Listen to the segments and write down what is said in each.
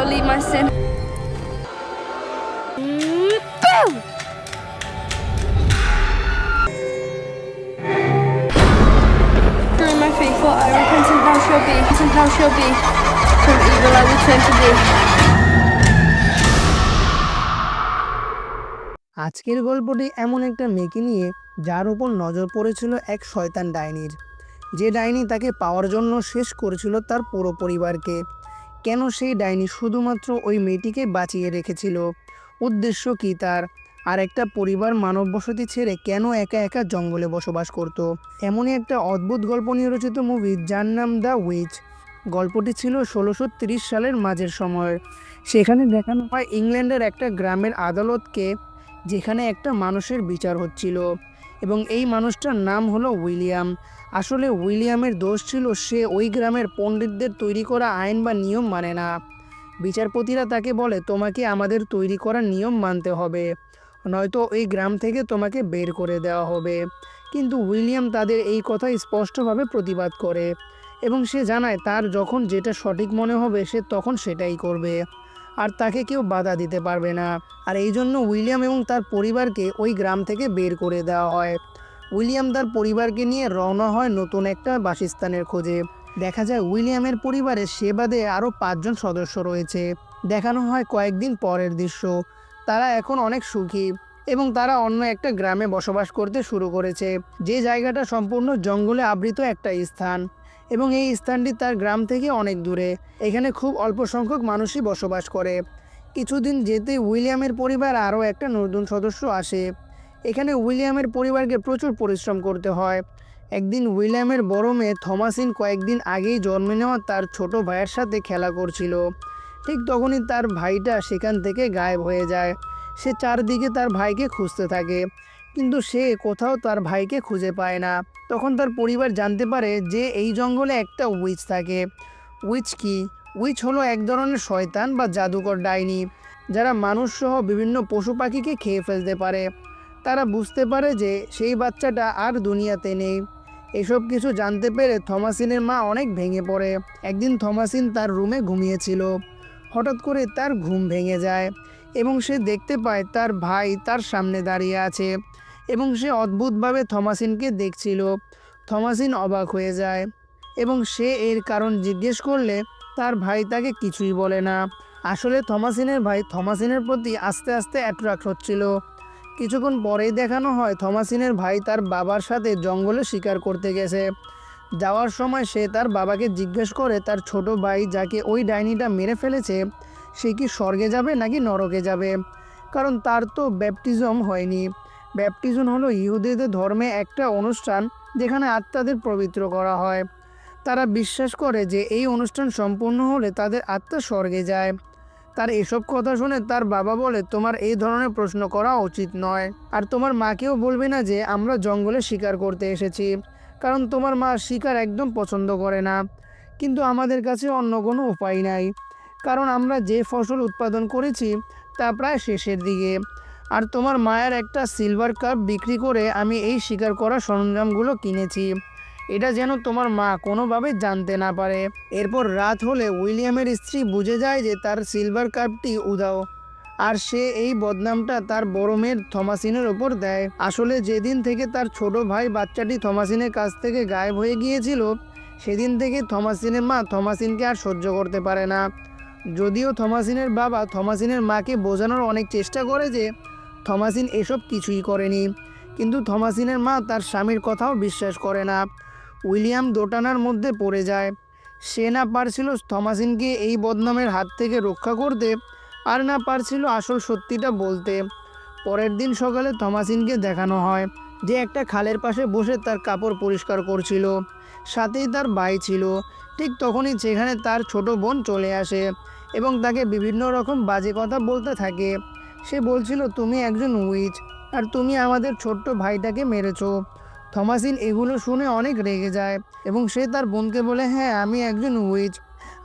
delete my sin. Boom! Through my faithful, I repent and how shall be, and how shall be. From evil I will turn to thee. আজকের গল্পটি এমন একটা মেয়েকে নিয়ে যার উপর নজর পড়েছিল এক শয়তান ডাইনির, যে ডাইনি তাকে পাওয়ার জন্য শেষ করেছিল তার পুরো পরিবারকে। কেন সেই ডাইনি শুধুমাত্র ওই মেয়েটিকে বাঁচিয়ে রেখেছিল? উদ্দেশ্য কী তার? আর একটা পরিবার মানব বসতি ছেড়ে কেন একা একা জঙ্গলে বসবাস করত? এমনই একটা অদ্ভুত গল্প নিয়ে রচিত মুভি যার নাম দ্য উইচ। গল্পটি ছিল 1630 সালের মাঝের সময়ের। সেখানে দেখানো হয় ইংল্যান্ডের একটা গ্রামের আদালতকে, যেখানে একটা মানুষের বিচার হচ্ছিল, এবং এই মানুষটার নাম হলো উইলিয়াম। আসলে উইলিয়ামের দোষ ছিল সে ওই গ্রামের পণ্ডিতদের তৈরি করা আইন বা নিয়ম মানে না। বিচারপতিরা তাকে বলে, তোমাকে আমাদের তৈরি করা নিয়ম মানতে হবে, নয়তো ওই গ্রাম থেকে তোমাকে বের করে দেওয়া হবে। কিন্তু উইলিয়াম তাদের এই কথা স্পষ্টভাবে প্রতিবাদ করে, এবং সে জানায় তার যখন যেটা সঠিক মনে হবে সে তখন সেটাই করবে, আর তাকে কেউ বাধা দিতে পারবে না। আর এই জন্য উইলিয়াম এবং তার পরিবারকে ওই গ্রাম থেকে বের করে দেওয়া হয়। উইলিয়াম তার পরিবারকে নিয়ে রওনা হয় নতুন একটা বাসস্থানের খোঁজে। দেখা যায় উইলিয়ামের পরিবারে সে বাদে আরও 5জন সদস্য রয়েছে। দেখানো হয় কয়েকদিন পরের দৃশ্য। তারা এখন অনেক সুখী এবং তারা অন্য একটা গ্রামে বসবাস করতে শুরু করেছে, যে জায়গাটা সম্পূর্ণ জঙ্গলে আবৃত একটা স্থান, এবং এই স্থানটি তার গ্রাম থেকে অনেক দূরে। এখানে খুব অল্প সংখ্যক মানুষই বসবাস করে। কিছুদিন যেতে উইলিয়ামের পরিবার আরও একটা নতুন সদস্য আসে। এখানে উইলিয়ামের পরিবারকে প্রচুর পরিশ্রম করতে হয়। একদিন উইলিয়ামের বড় মেয়ে থমাসিন কয়েকদিন আগেই জন্মে নেওয়া তার ছোট ভাইয়ের সাথে খেলা করছিল। ঠিক তখনই তার ভাইটা সেখান থেকে গায়েব হয়ে যায়। সে চারদিকে তার ভাইকে খুঁজতে থাকে, কিন্তু সে কোথাও তার ভাইকে খুঁজে পায় না। তখন তার পরিবার জানতে পারে যে এই জঙ্গলে একটা উইচ থাকে। উইচ কি? উইচ হলো এক ধরনের শয়তান বা জাদুকর ডাইনি, যারা মানুষসহ বিভিন্ন পশু পাখিকে খেয়ে ফেলতে পারে। তারা বুঝতে পারে যে সেই বাচ্চাটা আর দুনিয়াতে নেই। এসব কিছু জানতে পেরে থমাসিনের মা অনেক ভেঙে পড়ে। একদিন থমাসিন তার রুমে ঘুমিয়েছিল। হঠাৎ করে তার ঘুম ভেঙে যায় এবং সে দেখতে পায় তার ভাই তার সামনে দাঁড়িয়ে আছে, এবং সে অদ্ভুতভাবে থমাসিনকে দেখছিল। থমাসিন অবাক হয়ে যায় এবং সে এর কারণ জিজ্ঞেস করলে তার ভাই তাকে কিছুই বলে না। আসলে থমাসিনের ভাই থমাসিনের প্রতি আস্তে আস্তে অ্যাট্রাক্ট হচ্ছিল। কিছুক্ষণ পরেই দেখানো হয় থমাসিনের ভাই তার বাবার সাথে জঙ্গলে শিকার করতে গেছে। যাওয়ার সময় সে তার বাবাকে জিজ্ঞেস করে তার ছোট ভাই যাকে ওই ডাইনিটা মেরে ফেলেছে সে কি স্বর্গে যাবে নাকি নরকে যাবে, কারণ তার তো ব্যাপটিজম হয়নি। ব্যাপটিজম হলো ইহুদিদের ধর্মে একটা অনুষ্ঠান যেখানে আত্মাদের পবিত্র করা হয়। তারা বিশ্বাস করে যে এই অনুষ্ঠান সম্পূর্ণ হলে তাদের আত্মা স্বর্গে যায়। তার এসব কথা শুনে তার বাবা বলে, তোমার এই ধরনের প্রশ্ন করা উচিত নয়, আর তোমার মাকেও বলবে না যে আমরা জঙ্গলে শিকার করতে এসেছি, কারণ তোমার মা শিকার একদম পছন্দ করে না। কিন্তু আমাদের কাছে অন্য কোনো উপায় নাই, কারণ আমরা যে ফসল উৎপাদন করেছি তা প্রায় শেষের দিকে, আর তোমার মায়ের একটা সিলভার কাপ বিক্রি করে আমি এই শিকার করা সরঞ্জামগুলো কিনেছি, এটা যেন তোমার মা কোনোভাবে জানতে না পারে। এরপর রাত হলে উইলিয়ামের স্ত্রী বুঝে যায় যে তার সিলভার কাপটি উধাও, আর সে এই বদনামটা তার বড় মেয়ের থমাসিনের ওপর দেয়। আসলে যেদিন থেকে তার ছোট ভাই বাচ্চাটি থমাসিনের কাছ থেকে গায়েব হয়ে গিয়েছিল সেদিন থেকে থমাসিনের মা থমাসিনকে আর সহ্য করতে পারে না। যদিও থমাসিনের বাবা থমাসিনের মাকে বোঝানোর অনেক চেষ্টা করে যে থমাসিন এসব কিছুই করেনি, কিন্তু থমাসিনের মা তার স্বামীর কথাও বিশ্বাস করে না। উইলিয়াম দোটানার মধ্যে পড়ে যায়। সে না পারছিল থমাসিনকে এই বদনামের হাত থেকে রক্ষা করতে, আর না পারছিল আসল সত্যিটা বলতে। পরের দিন সকালে থমাসিনকে দেখানো হয় যে একটা খালের পাশে বসে তার কাপড় পরিষ্কার করছিল, সাথেই তার ভাই ছিল। ঠিক তখনই সেখানে তার ছোট বোন চলে আসে এবং তাকে বিভিন্ন রকম বাজে কথা বলতে থাকে। সে বলছিল, তুমি একজন উইচ, আর তুমি আমাদের ছোট্ট ভাইটাকে মেরেছো। থমাসিন এগুলো শুনে অনেক রেগে যায় এবং সে তার বোনকে বলে, হ্যাঁ আমি একজন উইচ,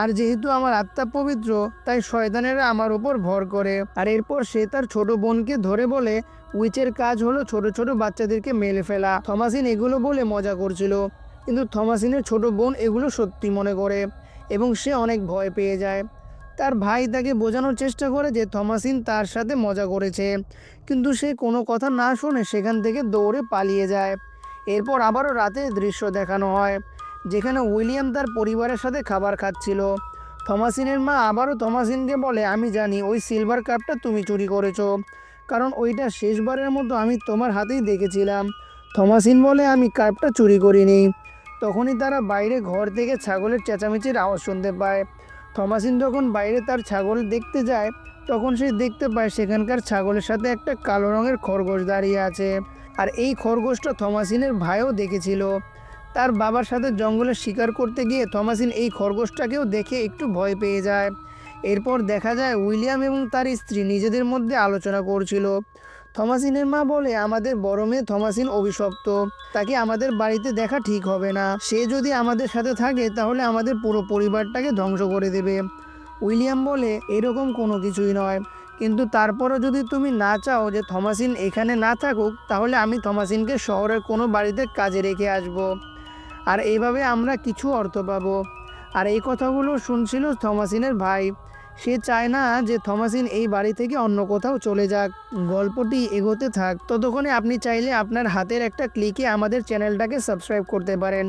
আর যেহেতু আমার আত্মা পবিত্র তাই শয়তানেরা আমার উপর ভর করে। আর এরপর সে তার ছোট বোনকে ধরে বলে উইচের কাজ হলো ছোট ছোট বাচ্চাদেরকে মেরে ফেলা। থমাসিন এগুলো বলে মজা করছিল, কিন্তু থমাসিনের ছোট বোন এগুলো সত্যি মনে করে এবং সে অনেক ভয় পেয়ে যায়। তার ভাই তাকে বোঝানোর চেষ্টা করে যে থমাসিন তার সাথে মজা করেছে, কিন্তু সে কোনো কথা না শুনে সেখান থেকে দৌড়ে পালিয়ে যায়। এরপর আবারও রাতের দৃশ্য দেখানো হয়, যেখানে উইলিয়াম তার পরিবারের সাথে খাবার খাচ্ছিল। থমাসিনের মা আবারও থমাসিনকে বলে, আমি জানি ওই সিলভার কাপটা তুমি চুরি করেছো, কারণ ওইটা শেষবারের মতো আমি তোমার হাতেই দেখেছিলাম। থমাসিন বলে, আমি কাপটা চুরি করিনি। তখনই তারা বাইরে ঘর থেকে ছাগলের চেঁচামেচির আওয়াজ শুনতে পায়। থমাসিন যখন বাইরে তার ছাগল দেখতে যায়, তখন সে দেখতে পায় সেখানকার ছাগলের সাথে একটা কালো রঙের খরগোশ দাঁড়িয়ে আছে। আর এই খরগোশটা থমাসিনের ভাইও দেখেছিল। তার বাবার সাথে জঙ্গলে শিকার করতে গিয়ে থমাসিন এই খরগোশটাকেও দেখে একটু ভয় পেয়ে যায়। এরপর দেখা যায় উইলিয়াম এবং তার স্ত্রী নিজেদের মধ্যে আলোচনা করছিল। থমাসিনের মা বলে, আমাদের বড় মেয়ে থমাসিন অভিশপ্ত, তাকে আমাদের বাড়িতে দেখা ঠিক হবে না। সে যদি আমাদের সাথে থাকে তাহলে আমাদের পুরো পরিবারটাকে ধ্বংস করে দেবে। উইলিয়াম বলে, এরকম কোনো কিছুই নয়, কিন্তু তারপরও যদি তুমি না চাও যে থমাসিন এখানে না থাকুক, তাহলে আমি থমাসিনকে শহরের কোনো বাড়িতে কাজে রেখে আসব, আর এইভাবে আমরা কিছু অর্থ পাবো। আর এই কথাগুলো শুনছিল থমাসিনের ভাই। সে চায় না যে থমাসিন এই বাড়ি থেকে অন্য কোথাও চলে যাক। গল্পটি এগোতে থাক, ততক্ষণে আপনি চাইলে আপনার হাতের একটা ক্লিকে আমাদের চ্যানেলটাকে সাবস্ক্রাইব করতে পারেন।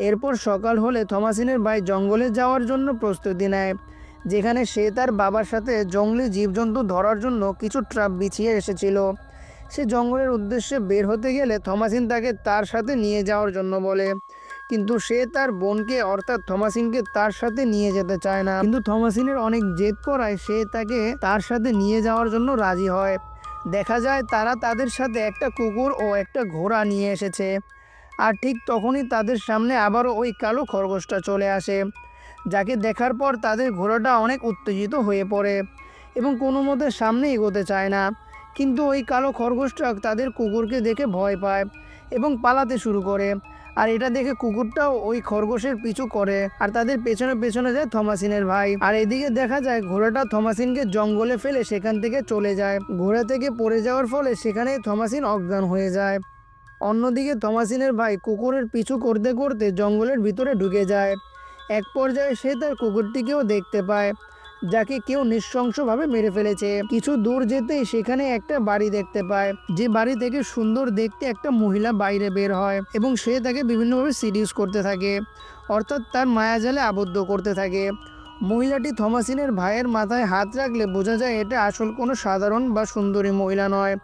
এরপর সকাল হলে থমাসিনের ভাই জঙ্গলে যাওয়ার জন্য প্রস্তুতি নেয়, যেখানে সে তার বাবার সাথে জঙ্গলি জীবজন্তু ধরার জন্য কিছু ট্র্যাপ বিছিয়ে এসেছিল। সে জঙ্গলের উদ্দেশ্যে বের হতে গেলে থমাসিন তাকে তার সাথে নিয়ে যাওয়ার জন্য বলে, কিন্তু সে তার বোনকে অর্থাৎ থমাসিনকে তার সাথে নিয়ে যেতে চায় না। কিন্তু থমাসিনের অনেক জেদ করায় সে তাকে তার সাথে নিয়ে যাওয়ার জন্য রাজি হয়। দেখা যায় তারা তাদের সাথে একটা কুকুর ও একটা ঘোড়া নিয়ে এসেছে। আর ঠিক তখনই তাদের সামনে আবারও ওই কালো খরগোশটা চলে আসে, যাকে দেখার পর তাদের ঘোড়াটা অনেক উত্তেজিত হয়ে পড়ে এবং কোনো মতে সামনে এগোতে চায় না। কিন্তু ওই কালো খরগোশটা তাদের কুকুরকে দেখে ভয় পায় এবং পালাতে শুরু করে। আর এটা দেখে কুকুরটাও ওই খরগোশের পিছু করে, আর তাদের পেছনে পেছনে যায় থমাসিনের ভাই। আর এদিকে দেখা যায় ঘোড়াটা থমাসিনকে জঙ্গলে ফেলে সেখান থেকে চলে যায়। ঘোড়া থেকে পড়ে যাওয়ার ফলে সেখানেই থমাসিন অজ্ঞান হয়ে যায়। অন্যদিকে থমাসিনের ভাই কুকুরের পিছু করতে করতে জঙ্গলের ভিতরে ঢুকে যায়। এক পর্যায়ে সে তার কুকুরটিকেও দেখতে পায়, যাকে কেউ নৃশংসভাবে মেরে ফেলেছে। কিছু দূর যেতেই সেখানে একটা বাড়ি দেখতে পায়, যে বাড়ি থেকে সুন্দর দেখতে একটা মহিলা বাইরে বের হয় এবং সে তাকে বিভিন্নভাবে সিডিউস করতে থাকে, অর্থাৎ তার মায়াজালে আবদ্ধ করতে থাকে। মহিলাটি থমাসিনের ভাইয়ের মাথায় হাত রাখলে বোঝা যায় এটা আসল কোনো সাধারণ বা সুন্দরী মহিলা নয়,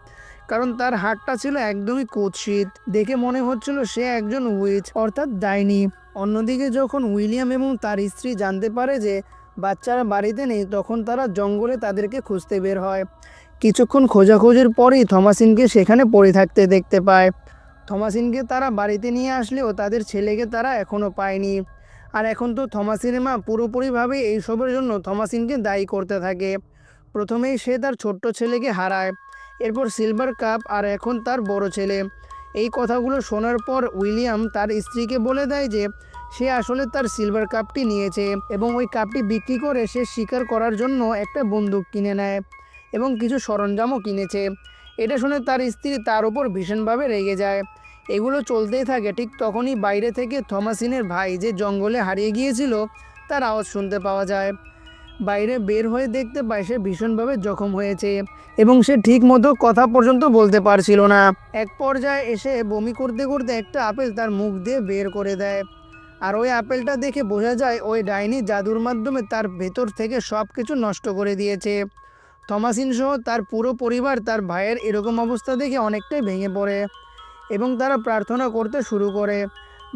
কারণ তার হাতটা ছিল একদমই কুৎসিত। দেখে মনে হচ্ছিল সে একজন উইচ অর্থাৎ ডাইনি। অন্যদিকে যখন উইলিয়াম এবং তার স্ত্রী জানতে পারে যে বাচ্চারা বাড়িতে নেই, তখন তারা জঙ্গলে তাদেরকে খুঁজতে বের হয়। কিছুক্ষণ খোঁজাখুঁজির পরেই থমাসিনকে সেখানে পড়ে থাকতে দেখতে পায়। থমাসিনকে তারা বাড়িতে নিয়ে আসলেও তাদের ছেলেকে তারা এখনও পায়নি। আর এখন তো থমাসিনের মা পুরোপুরিভাবে এইসবের জন্য থমাসিনকে দায়ী করতে থাকে। প্রথমেই সে তার ছোট্ট ছেলেকে হারায়, এরপর সিলভার কাপ, আর এখন তার বড় ছেলে। এই কথাগুলো শোনার পর উইলিয়াম তার স্ত্রীকে বলে দেয় যে সে আসলে তার সিলভার কাপটি নিয়েছে এবং ওই কাপটি বিক্রি করে সে শিকার করার জন্য একটা বন্দুক কিনে নেয় এবং কিছু সরঞ্জামও কিনেছে। এটা শুনে তার স্ত্রী তার উপর ভীষণভাবে রেগে যায়। এগুলো চলতেই থাকে, ঠিক তখনই বাইরে থেকে থমাসিনের ভাই যে জঙ্গলে হারিয়ে গিয়েছিল তার আওয়াজ শুনতে পাওয়া যায়। বাইরে বের হয়ে দেখতে পায় সে ভীষণভাবে জখম হয়েছে এবং সে ঠিক মতো কথা পর্যন্ত বলতে পারছিল না। এক পর্যায়ে এসে বমি করতে করতে একটা আপেল তার মুখ দিয়ে বের করে দেয়। আর ওই আপেলটা দেখে বোঝা যায় ওই ডাইনি জাদুর মাধ্যমে তার ভেতর থেকে সব কিছু নষ্ট করে দিয়েছে। থমাসিন সহ তার পুরো পরিবার তার ভাইয়ের এরকম অবস্থা দেখে অনেকটাই ভেঙে পড়ে এবং তারা প্রার্থনা করতে শুরু করে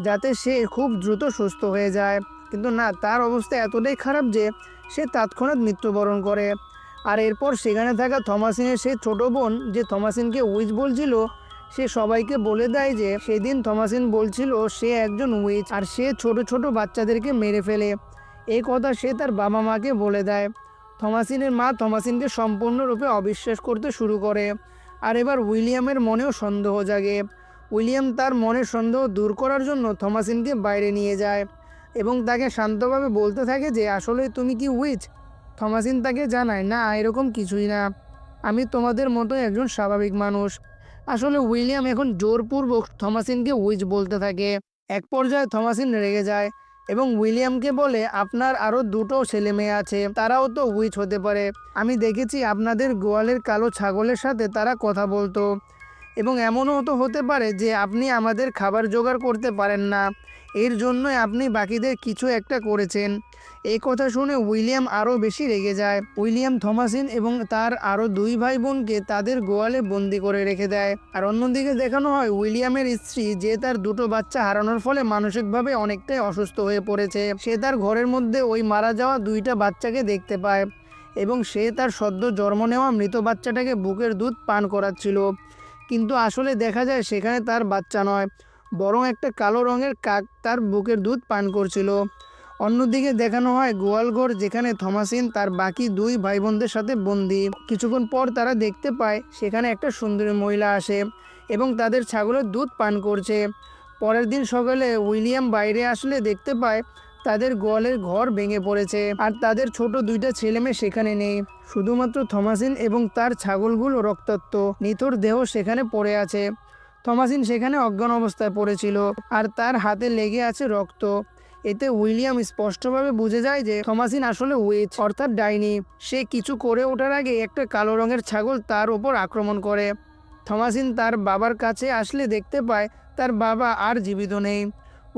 যাতে সে খুব দ্রুত সুস্থ হয়ে যায়। কিন্তু না, তার অবস্থা এতটাই খারাপ যে সে তৎক্ষণাৎ মৃত্যুবরণ করে। আর এরপর সেখানে থাকা থমাসিনের সেই ছোট বোন, যে থমাসিনকে উইচ বলছিল, সে সবাইকে বলে দেয় যে সেদিন থমাসিন বলছিল সে একজন উইচ আর সে ছোট ছোট বাচ্চাদেরকে মেরে ফেলে। এই কথা সে তার বাবা মাকে বলে দেয়। থমাসিনের মা থমাসিনকে সম্পূর্ণরূপে অবিশ্বাস করতে শুরু করে। আর এবার উইলিয়ামের মনেও সন্দেহ জাগে। উইলিয়াম তার মনের সন্দেহ দূর করার জন্য থমাসিনকে বাইরে নিয়ে যায় এবং তাকে শান্তভাবে বলতে থাকে যে আসলে তুমি কি উইচ। থমাসিন তাকে জানায়, না, এরকম কিছুই না, আমি তোমাদের মতো একজন স্বাভাবিক মানুষ। আসলে উইলিয়াম এখন জোরপূর্বক থমাসিনকে উইচ বলতে থাকে। এক পর্যায়ে থমাসিন রেগে যায় এবং উইলিয়ামকে বলে আপনার আরও দুটো ছেলে মেয়ে আছে, তারাও তো উইচ হতে পারে। আমি দেখেছি আপনাদের গোয়ালের কালো ছাগলের সাথে তারা কথা বলতো, এবং এমনও তো হতে পারে যে আপনি আমাদের খাবার জোগাড় করতে পারেন না, এর জন্যই আপনি বাকিদের কিছু একটা করেছেন। এই কথা শুনে উইলিয়াম আরও বেশি রেগে যায়। উইলিয়াম থমাসিন এবং তার আরও দুই ভাই বোনকে তাদের গোয়ালে বন্দি করে রেখে দেয়। আর অন্যদিকে দেখানো হয় উইলিয়ামের স্ত্রী, যে তার দুটো বাচ্চা হারানোর ফলে মানসিকভাবে অনেকটাই অসুস্থ হয়ে পড়েছে। সে তার ঘরের মধ্যে ওই মারা যাওয়া দুইটা বাচ্চাকে দেখতে পায়, এবং সে তার সদ্য জন্ম নেওয়া মৃত বাচ্চাটাকে বুকের দুধ পান করাচ্ছিল, কিন্তু আসলে দেখা যায় সেখানে তার বাচ্চা নয়, বরং একটা কালো রঙের কাক তার বুকের দুধ পান করছিল। অন্যদিকে দেখানো হয় গোয়ালঘর, যেখানে থমাসিন তার বাকি দুই ভাই বোনদের সাথে বন্দি। কিছুক্ষণ পর তারা দেখতে পায় সেখানে একটা সুন্দরী মহিলা আসে এবং তাদের ছাগলের দুধ পান করছে। পরের দিন সকালে উইলিয়াম বাইরে আসলে দেখতে পায় তাদের গোয়ালের ঘর ভেঙে পড়েছে, আর তাদের ছোট দুইটা ছেলেমেয়ে সেখানে নেই। শুধুমাত্র থমাসিন এবং তার ছাগলগুলো রক্তাক্ত নিথর দেহ সেখানে পড়ে আছে। থমাসিন সেখানে অজ্ঞান অবস্থায় পড়েছিল, আর তার হাতে লেগে আছে রক্ত। এতে উইলিয়াম স্পষ্টভাবে বুঝে যায় যে থমাসিন আসলে উইচ, অর্থাৎ ডাইনি। সে কিছু করে ওঠার আগে একটা কালো রঙের ছাগল তার ওপর আক্রমণ করে। থমাসিন তার বাবার কাছে আসলে দেখতে পায় তার বাবা আর জীবিত নেই।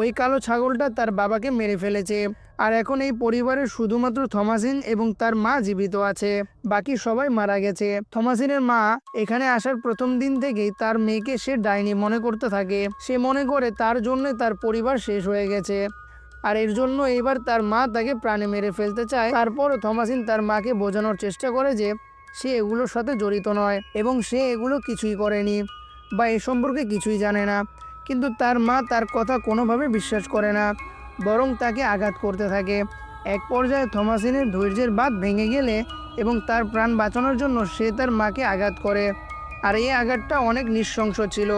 ওই কালো ছাগলটা তার বাবাকে মেরে ফেলেছে, আর এখন এই পরিবারের শুধুমাত্র থমাসিন এবং তার মা জীবিত আছে, বাকি সবাই মারা গেছে। থমাসিনের মা এখানে আসার প্রথম দিন থেকেই তার মেয়েকে সে ডাইনি মনে করতে থাকে। সে মনে করে তার জন্য তার পরিবার শেষ হয়ে গেছে, আর এর জন্য এবার তার মা তাকে প্রাণে মেরে ফেলতে চায়। তারপর থমাসিন তার মাকে বোঝানোর চেষ্টা করে যে সে এগুলোর সাথে জড়িত নয় এবং সে এগুলো কিছুই করেনি বা এ সম্পর্কে কিছুই জানে না, কিন্তু তার মা তার কথা কোনোভাবে বিশ্বাস করে না, বরং তাকে আঘাত করতে থাকে। এক পর্যায়ে থমাসিনের ধৈর্যের বাঁধ ভেঙে গেলে এবং তার প্রাণ বাঁচানোর জন্য সে তার মাকে আঘাত করে, আর এই আঘাতটা অনেক নৃশংস ছিল,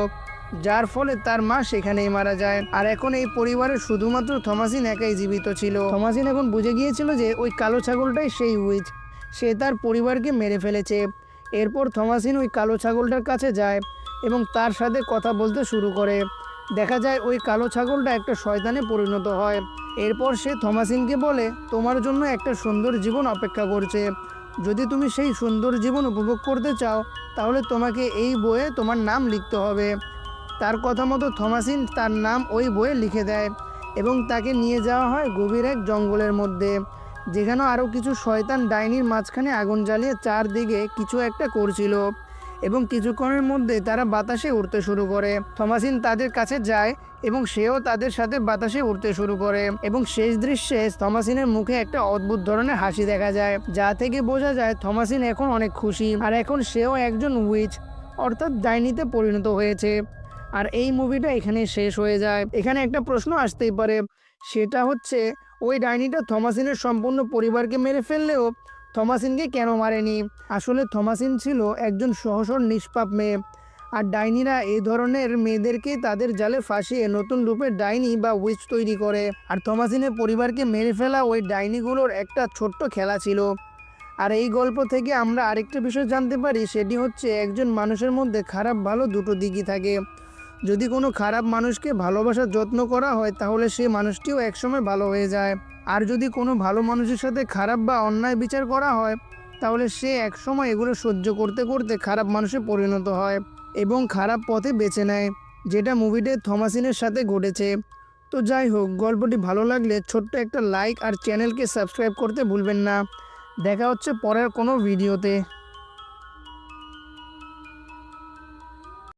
যার ফলে তার মা সেখানেই মারা যায়। আর এখন এই পরিবারের শুধুমাত্র থমাসিন একাই জীবিত ছিল। থমাসিন এখন বুঝে গিয়েছিল যে ওই কালো ছাগলটাই সেই উইচ, সে তার পরিবারকে মেরে ফেলেছে। এরপর থমাসিন ওই কালো ছাগলটার কাছে যায় এবং তার সাথে কথা বলতে শুরু করে। দেখা যায় ওই কালো ছাগলটা একটা শয়তানে পরিণত হয়। এরপর সে থমাসিনকে বলে, তোমার জন্য একটা সুন্দর জীবন অপেক্ষা করছে, যদি তুমি সেই সুন্দর জীবন উপভোগ করতে চাও তাহলে তোমাকে এই বইয়ে তোমার নাম লিখতে হবে। তার কথা মতো থমাসিন তার নাম ওই বইয়ে লিখে দেয় এবং তাকে নিয়ে যাওয়া হয় গভীর এক জঙ্গলের মধ্যে, যেখানে আরও কিছু শয়তান ডাইনির মাঝখানে আগুন জ্বালিয়ে চারদিকে কিছু একটা করছিল, এবং কিছুক্ষণের মধ্যে তারা বাতাসে উড়তে শুরু করে। থমাসিন তাদের কাছে যায় এবং সেও তাদের সাথে বাতাসে উড়তে শুরু করে, এবং শেষ দৃশ্যে থমাসিনের মুখে একটা অদ্ভুত ধরনের হাসি দেখা যায়, যা থেকে বোঝা যায় থমাসিন এখন অনেক খুশি, আর এখন সেও একজন উইচ অর্থাৎ ডাইনিতে পরিণত হয়েছে। আর এই মুভিটা এখানে শেষ হয়ে যায়। এখানে একটা প্রশ্ন আসতেই পারে, সেটা হচ্ছে ওই ডাইনিটা থমাসিনের সম্পূর্ণ পরিবারকে মেরে ফেললেও থমাসিনকে কেন মারেনি? আসলে থমাসিন ছিল একজন সহসর নিষ্পাপ মেয়ে, আর ডাইনিরা এই ধরনের মেয়েদেরকে তাদের জালে ফাঁসিয়ে নতুন রূপে ডাইনি বা উইচ তৈরি করে। আর থমাসিনের পরিবারকে মেরে ফেলা ওই ডাইনিগুলোর একটা ছোট্ট খেলা ছিল। আর এই গল্প থেকে আমরা আরেকটা বিষয় জানতে পারি, সেটি হচ্ছে একজন মানুষের মধ্যে খারাপ ভালো দুটো দিকই থাকে। যদি কোনো খারাপ মানুষকে ভালোবাসার যত্ন করা হয় তাহলে সে মানুষটিও একসময় ভালো হয়ে যায়, আর যদি কোনো ভালো মানুষের সাথে খারাপ বা অন্যায় বিচার করা হয় তাহলে সে একসময় এগুলো সহ্য করতে করতে খারাপ মানুষে পরিণত হয় এবং খারাপ পথে বেছে নেয়, যেটা মুভিতে থমাসিনের সাথে ঘটেছে। তো যাই হোক, গল্পটি ভালো লাগলে ছোট্ট একটা লাইক আর চ্যানেলকে সাবস্ক্রাইব করতে ভুলবেন না। দেখা হচ্ছে পরের কোনো ভিডিওতে।